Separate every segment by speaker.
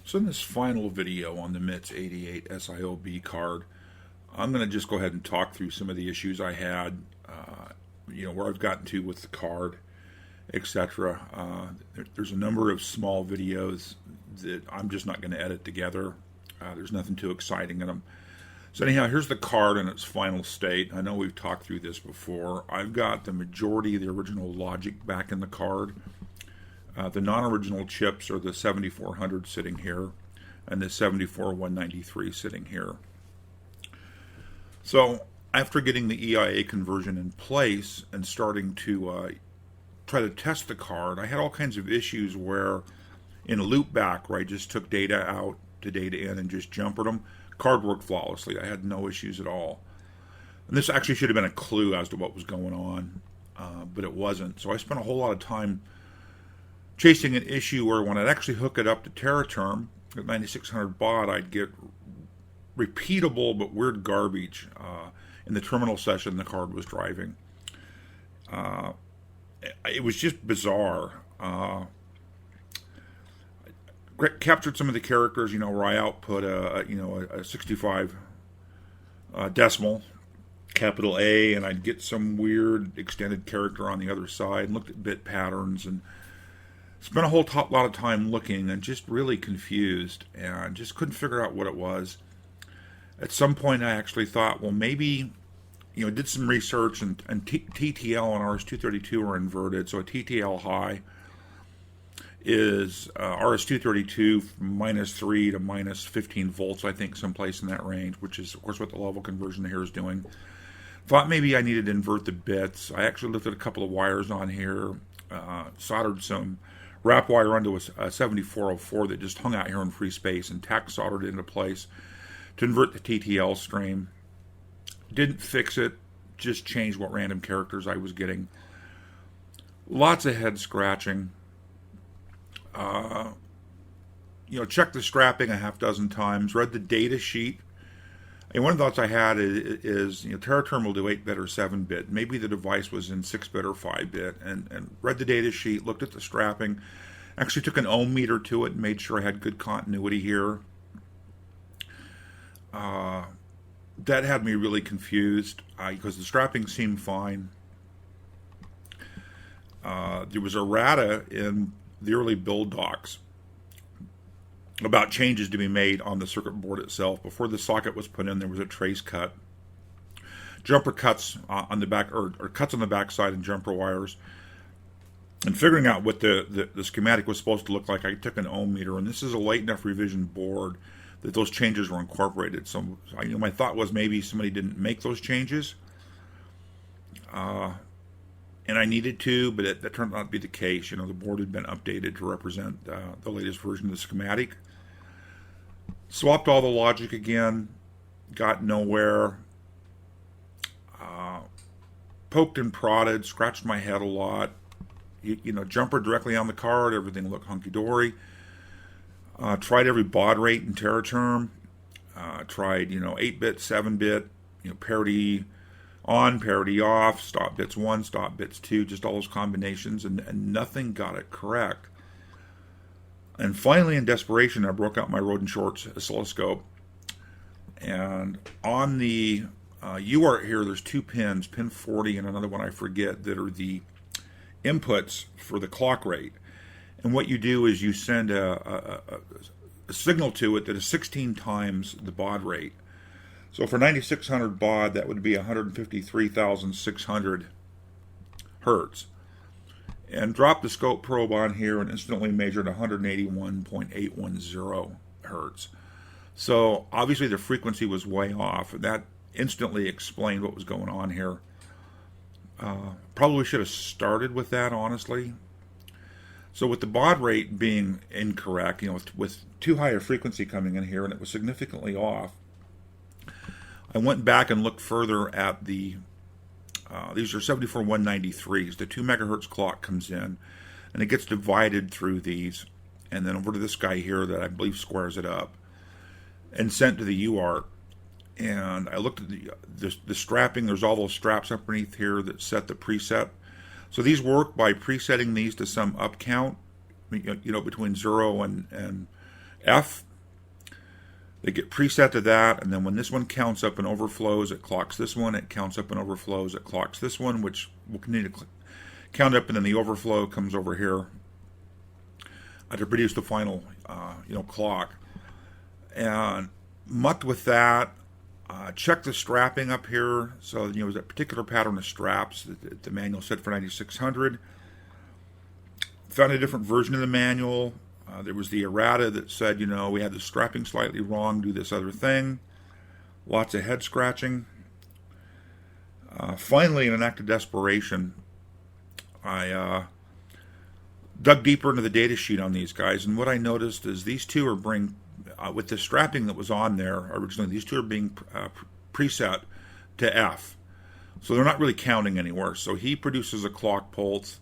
Speaker 1: So in this final video on the MITS 88 SIOB card, I'm going to just go ahead and talk through some of the issues I had, where I've gotten to with the card, etc. There's a number of small videos that I'm just not going to edit together. There's nothing too exciting in them. So anyhow, here's the card in its final state. I know we've talked through this before. I've got the majority of the original logic back in the card. The non-original chips are the 7400 sitting here and the 74193 sitting here. So after getting the EIA conversion in place and starting to try to test the card, I had all kinds of issues where in a loop back where I just took data out to data in and just jumpered them, card worked flawlessly. I had no issues at all. And this actually should have been a clue as to what was going on, but it wasn't. So I spent a whole lot of time chasing an issue where when I'd actually hook it up to TerraTerm at 9600 baud, I'd get repeatable but weird garbage in the terminal session the card was driving. It was just bizarre. Captured some of the characters, where I output a 65 decimal, capital A, and I'd get some weird extended character on the other side, and looked at bit patterns, and spent a whole lot of time looking and just really confused and just couldn't figure out what it was. At some point I actually thought, well, maybe, did some research and TTL and RS-232 are inverted. So a TTL high is RS-232 from -3 to -15 volts, I think, someplace in that range, which is, of course, what the level conversion here is doing. Thought maybe I needed to invert the bits. I actually looked at a couple of wires on here, soldered some wrap wire onto a 7404 that just hung out here in free space and tack soldered it into place to invert the TTL stream. Didn't fix it, just changed what random characters I was getting. Lots of head scratching. Checked the strapping a half dozen times, read the data sheet. And one of the thoughts I had is TerraTerm will do 8-bit or 7-bit. Maybe the device was in 6-bit or 5-bit. And read the data sheet, looked at the strapping, actually took an ohm meter to it and made sure I had good continuity here. That had me really confused because the strapping seemed fine. There was errata in the early build docs about changes to be made on the circuit board itself. Before the socket was put in, there was a trace cut. Jumper cuts on the back, or cuts on the back side and jumper wires. And figuring out what the schematic was supposed to look like, I took an ohm meter, and this is a late enough revision board that those changes were incorporated. So my thought was maybe somebody didn't make those changes. And I needed to, but that turned out to be the case. The board had been updated to represent the latest version of the schematic. Swapped all the logic again, got nowhere. Poked and prodded, scratched my head a lot. Jumper directly on the card, everything looked hunky-dory. Tried every baud rate in TerraTerm. Tried, 8-bit, 7-bit, parity on, parity off, stop bits 1, stop bits 2, just all those combinations, and nothing got it correct. And finally, in desperation, I broke out my Roden Shorts oscilloscope. And on the UART here, there's 2 pins, pin 40 and another one I forget, that are the inputs for the clock rate. And what you do is you send a signal to it that is 16 times the baud rate. So for 9600 baud, that would be 153,600 hertz. And dropped the scope probe on here and instantly measured 181.810 hertz. So obviously the frequency was way off. That instantly explained what was going on here. Probably should have started with that, honestly. So with the baud rate being incorrect, with too high a frequency coming in here, and it was significantly off, I went back and looked further at these are 74193s. The 2 megahertz clock comes in, and it gets divided through these, and then over to this guy here that I believe squares it up, and sent to the UART. And I looked at the strapping. There's all those straps underneath here that set the preset. So these work by presetting these to some up count, between 0 and F. They get preset to that, and then when this one counts up and overflows, it clocks this one. It counts up and overflows, it clocks this one, which will continue to count up, and then the overflow comes over here to produce the final, clock. And mucked with that. Check the strapping up here. So, there's a particular pattern of straps that the manual said for 9600. Found a different version of the manual. There was the errata that said, we had the strapping slightly wrong, do this other thing. Lots of head scratching. Finally, in an act of desperation, I dug deeper into the data sheet on these guys, and what I noticed is these two are with the strapping that was on there originally, these two are being preset to F. So they're not really counting anywhere. So he produces a clock pulse.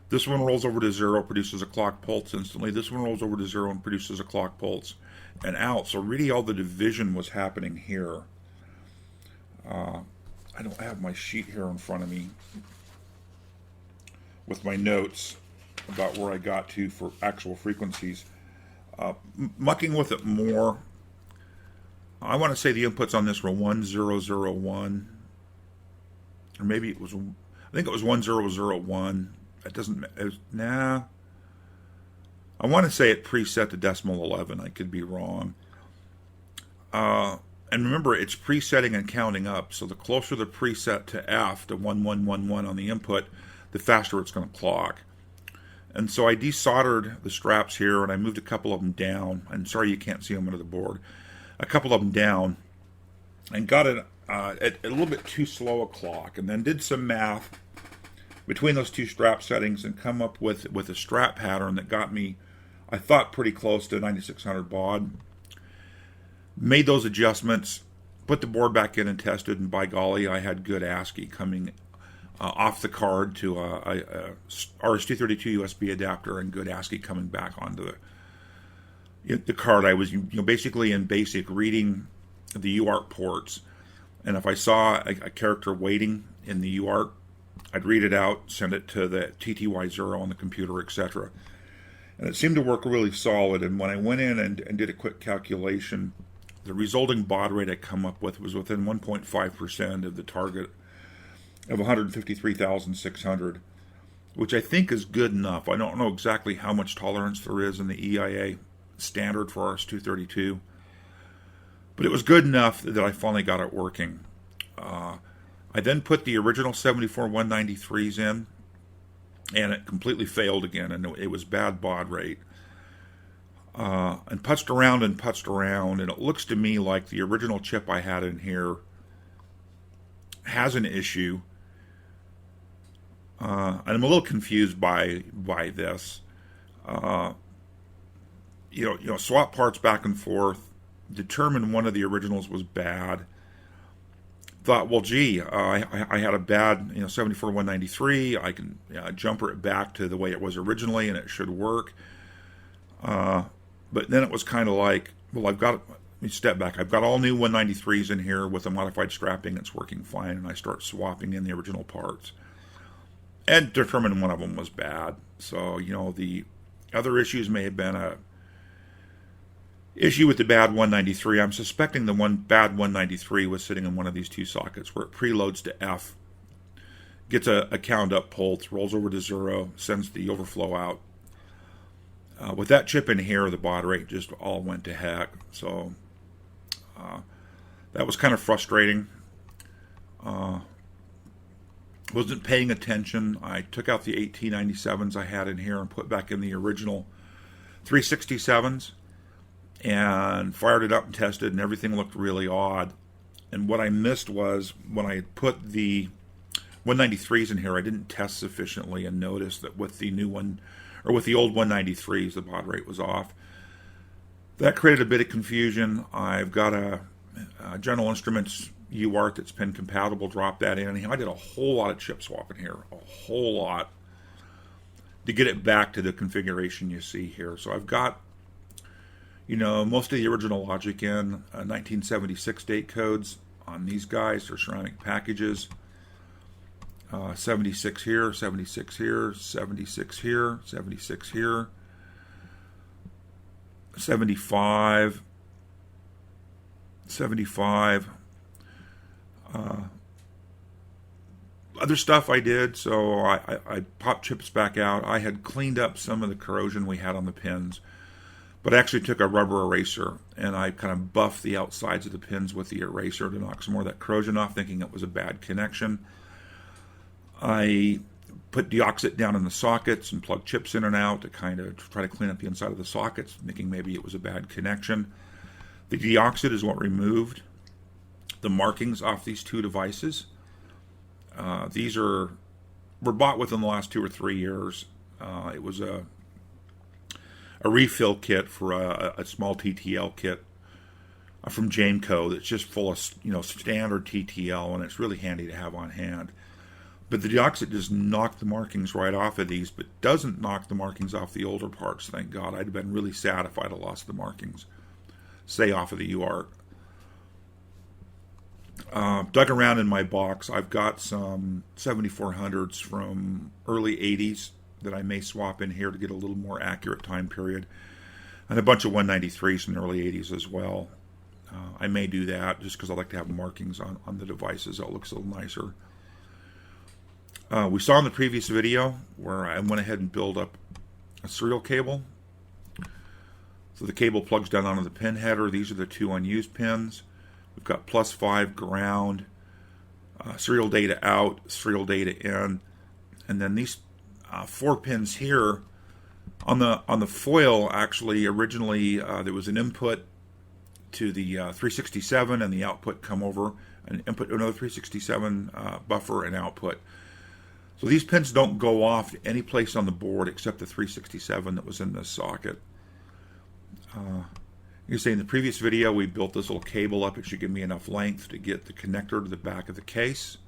Speaker 1: This one rolls over to 0, produces a clock pulse instantly. This one rolls over to 0 and produces a clock pulse and out. So really all the division was happening here. I don't have my sheet here in front of me with my notes about where I got to for actual frequencies. Mucking with it more, I want to say the inputs on this were 1001, or maybe it was, I think it was 1001. It doesn't, I want to say it preset to decimal 11. I could be wrong. And remember, it's presetting and counting up. So the closer the preset to F, to 1111 on the input, the faster it's going to clock. And so I desoldered the straps here, and I moved a couple of them down. I'm sorry you can't see them under the board. A couple of them down, and got it at a little bit too slow a clock, and then did some math between those two strap settings and come up with a strap pattern that got me, I thought, pretty close to 9600 baud. Made those adjustments, put the board back in and tested, and by golly, I had good ASCII coming off the card to a RS-232 USB adapter, and good ASCII coming back onto the card. I was basically in BASIC reading the UART ports, and if I saw a character waiting in the UART, I'd read it out, send it to the TTY0 on the computer, etc. And it seemed to work really solid. And when I went in and did a quick calculation, the resulting baud rate I come up with was within 1.5% of the target of 153,600, which I think is good enough. I don't know exactly how much tolerance there is in the EIA standard for RS-232, but it was good enough that I finally got it working. I then put the original 74193s in, and it completely failed again, and it was bad baud rate. And putzed around, and it looks to me like the original chip I had in here has an issue. And I'm a little confused by this. Swap parts back and forth, determined one of the originals was bad. Thought, well, gee, I had a bad 74193. I can jumper it back to the way it was originally, and it should work. But then it was kind of like, well, let me step back. I've got all new 193s in here with a modified strapping. It's working fine, and I start swapping in the original parts, and determined one of them was bad. So the other issues may have been a issue with the bad 193. I'm suspecting the bad 193 was sitting in one of these two sockets where it preloads to F, gets a count up pulse, rolls over to 0, sends the overflow out. With that chip in here, the baud rate just all went to heck. So that was kind of frustrating. Wasn't paying attention. I took out the 1897s I had in here and put back in the original 367s. And fired it up and tested, and everything looked really odd. And what I missed was when I put the 193s in here, I didn't test sufficiently and noticed that with the new one, or with the old 193s, the baud rate was off. That created a bit of confusion. I've got a General Instruments UART that's pin compatible, dropped that in. I did a whole lot of chip swapping here, a whole lot, to get it back to the configuration you see here. So I've got most of the original logic in 1976 date codes on these guys. They're ceramic packages. 76 here, 76 here, 76 here, 76 here, 75, 75. Other stuff I did, so I popped chips back out. I had cleaned up some of the corrosion we had on the pins, but I actually took a rubber eraser and I kind of buffed the outsides of the pins with the eraser to knock some more of that corrosion off, thinking it was a bad connection. I put deoxit down in the sockets and plugged chips in and out to kind of try to clean up the inside of the sockets, thinking maybe it was a bad connection. The deoxit is what removed the markings off these two devices. These were bought within the last 2 or 3 years. It was a refill kit for a small TTL kit from Jameco that's just full of standard TTL, and it's really handy to have on hand. But the deoxit just knocked the markings right off of these, but doesn't knock the markings off the older parts, thank God. I'd have been really sad if I'd have lost the markings, say, off of the UART. Dug around in my box. I've got some 7400s from early 80s that I may swap in here to get a little more accurate time period, and a bunch of 193s from the early 80s as well. I may do that just because I like to have markings on the devices. That looks a little nicer. We saw in the previous video where I went ahead and built up a serial cable. So the cable plugs down onto the pin header. These are the two unused pins. We've got +5 ground, serial data out, serial data in, and then these 4 pins here on the foil. Actually, originally there was an input to the 367, and the output come over and input to another 367 buffer and output. So these pins don't go off any place on the board except the 367 that was in this socket. You can see in the previous video we built this little cable up. It should give me enough length to get the connector to the back of the case.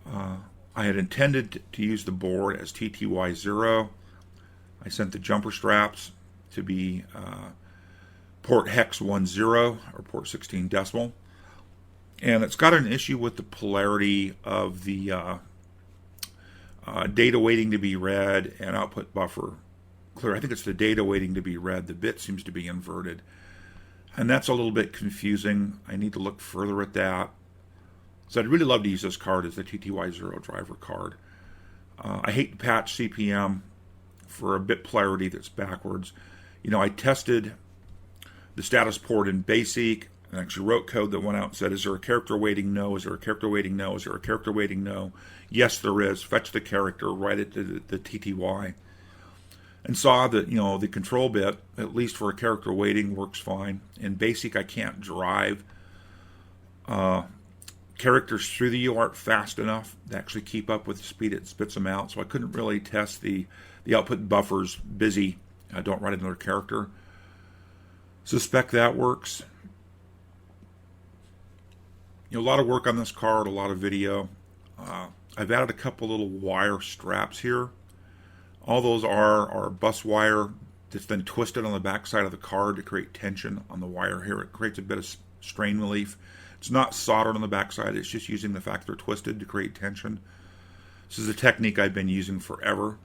Speaker 1: I had intended to use the board as TTY0. I sent the jumper straps to be port hex 10 or port 16 decimal. And it's got an issue with the polarity of the data waiting to be read and output buffer clear. I think it's the data waiting to be read. The bit seems to be inverted, and that's a little bit confusing. I need to look further at that. So I'd really love to use this card as the TTY0 driver card. I hate to patch CPM for a bit polarity that's backwards. I tested the status port in BASIC and actually wrote code that went out and said, is there a character waiting? No. Is there a character waiting? No. Is there a character waiting? No. Yes, there is. Fetch the character, write it to the TTY. And saw that, the control bit, at least for a character waiting, works fine. In BASIC, I can't drive characters through the UART fast enough to actually keep up with the speed it spits them out. So I couldn't really test the output buffers busy. Don't write another character. Suspect that works. A lot of work on this card, a lot of video. I've added a couple little wire straps here. All those are bus wire that's then twisted on the back side of the card to create tension on the wire here. It creates a bit of strain relief. It's not soldered on the back side. It's just using the fact they're twisted to create tension. This is a technique I've been using forever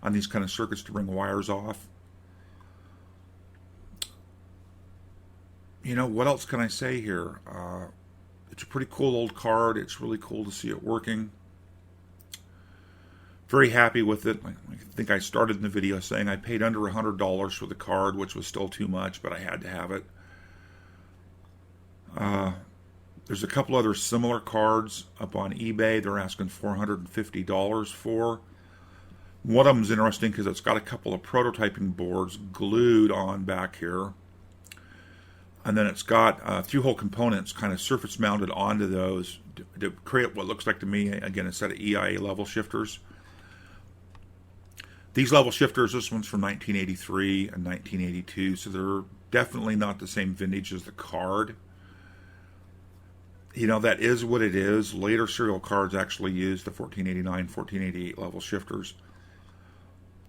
Speaker 1: on these kind of circuits to bring wires off. What else can I say here? It's a pretty cool old card. It's really cool to see it working. Very happy with it. I think I started in the video saying I paid under $100 for the card, which was still too much, but I had to have it. There's a couple other similar cards up on eBay. They're asking $450 for. One of them's interesting because it's got a couple of prototyping boards glued on back here. And then it's got through-hole components kind of surface mounted onto those to create what looks like to me, again, a set of EIA level shifters. These level shifters, this one's from 1983 and 1982, so they're definitely not the same vintage as the card. That is what it is. Later serial cards actually use the 1489, 1488 level shifters.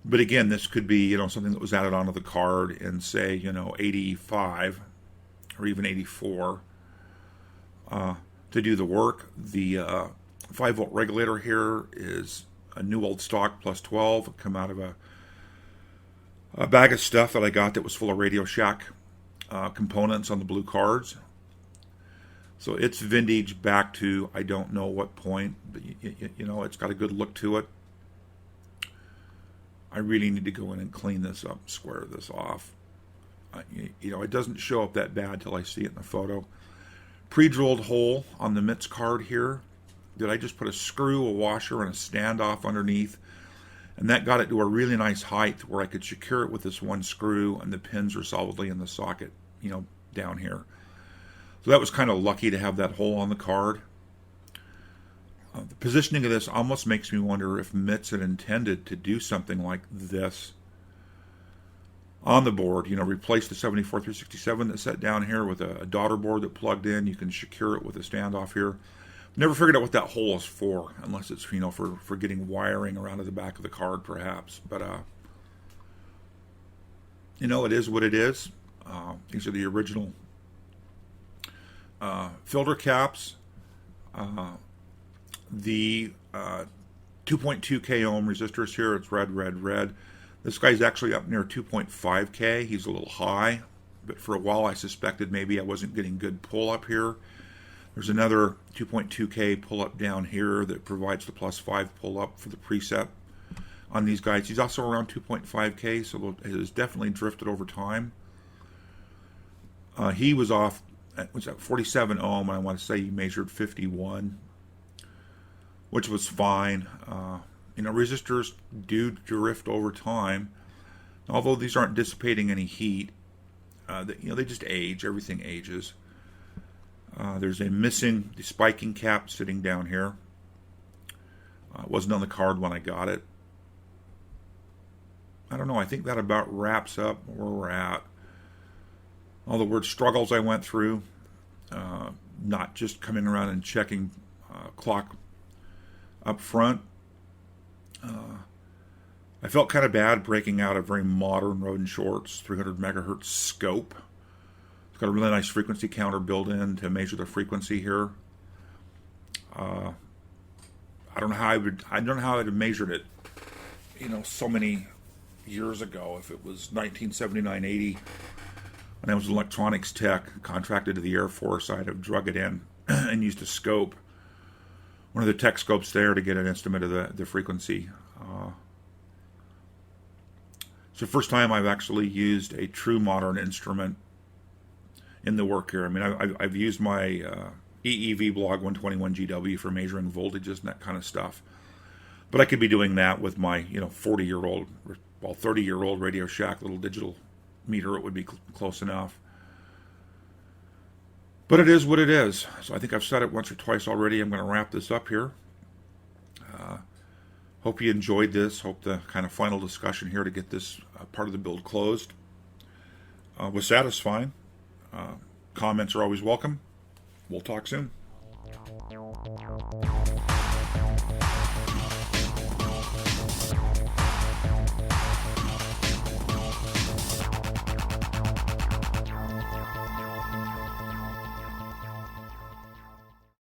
Speaker 1: But again, this could be, something that was added onto the card in, say, 85 or even 84 to do the work. The 5-volt regulator here is a new old stock +12, come out of a a bag of stuff that I got that was full of Radio Shack components on the blue cards. So it's vintage back to I don't know what point, but you know, it's got a good look to it. I really need to go in and clean this up, square this off. You know, it doesn't show up that bad till I see it in the photo. Pre-drilled hole on the MITS card here. Did I just put a screw, a washer, and a standoff underneath? And that got it to a really nice height where I could secure it with this one screw, and the pins are solidly in the socket, you know, down here. So that was kind of lucky to have that hole on the card. The positioning of this almost makes me wonder if MITS had intended to do something like this on the board. You know, replace the 74367 that's set down here with a daughter board that plugged in. You can secure it with a standoff here. Never figured out what that hole is for, unless it's, you know, for getting wiring around to the back of the card, perhaps. But you know, it is what it is. These are the original filter caps. The 2.2K ohm resistors here. It's red, red, red. This guy's actually up near 2.5K. He's a little high, but for a while I suspected maybe I wasn't getting good pull up here. There's another 2.2K pull up down here that provides the +5 pull up for the preset on these guys. He's also around 2.5K, so it has definitely drifted over time. He was off at 47 ohm, and I want to say he measured 51, which was fine. You know, resistors do drift over time. Although these aren't dissipating any heat, you know, they just age. Everything ages. There's a missing despiking cap sitting down here. It wasn't on the card when I got it. I don't know. I think that about wraps up where we're at. All the word struggles I went through. Not just coming around and checking clock up front. I felt kind of bad breaking out a very modern Roden Shorts 300 megahertz scope. It's got a really nice frequency counter built in to measure the frequency here. I don't know how I'd have measured it, you know, so many years ago. If it was 1979-80, when I was an electronics tech, contracted to the Air Force, I'd have drug it in and used a scope, one of the tech scopes there, to get an estimate of the frequency. It's the first time I've actually used a true modern instrument in the work here. I mean, I've used my EEV blog 121GW for measuring voltages and that kind of stuff, but I could be doing that with my, you know, 40-year-old, well, 30-year-old Radio Shack little digital meter. It would be close enough. But it is what it is. So I think I've said it once or twice already. I'm going to wrap this up here. Hope you enjoyed this. Hope the kind of final discussion here to get this part of the build closed was satisfying. Comments are always welcome. We'll talk soon.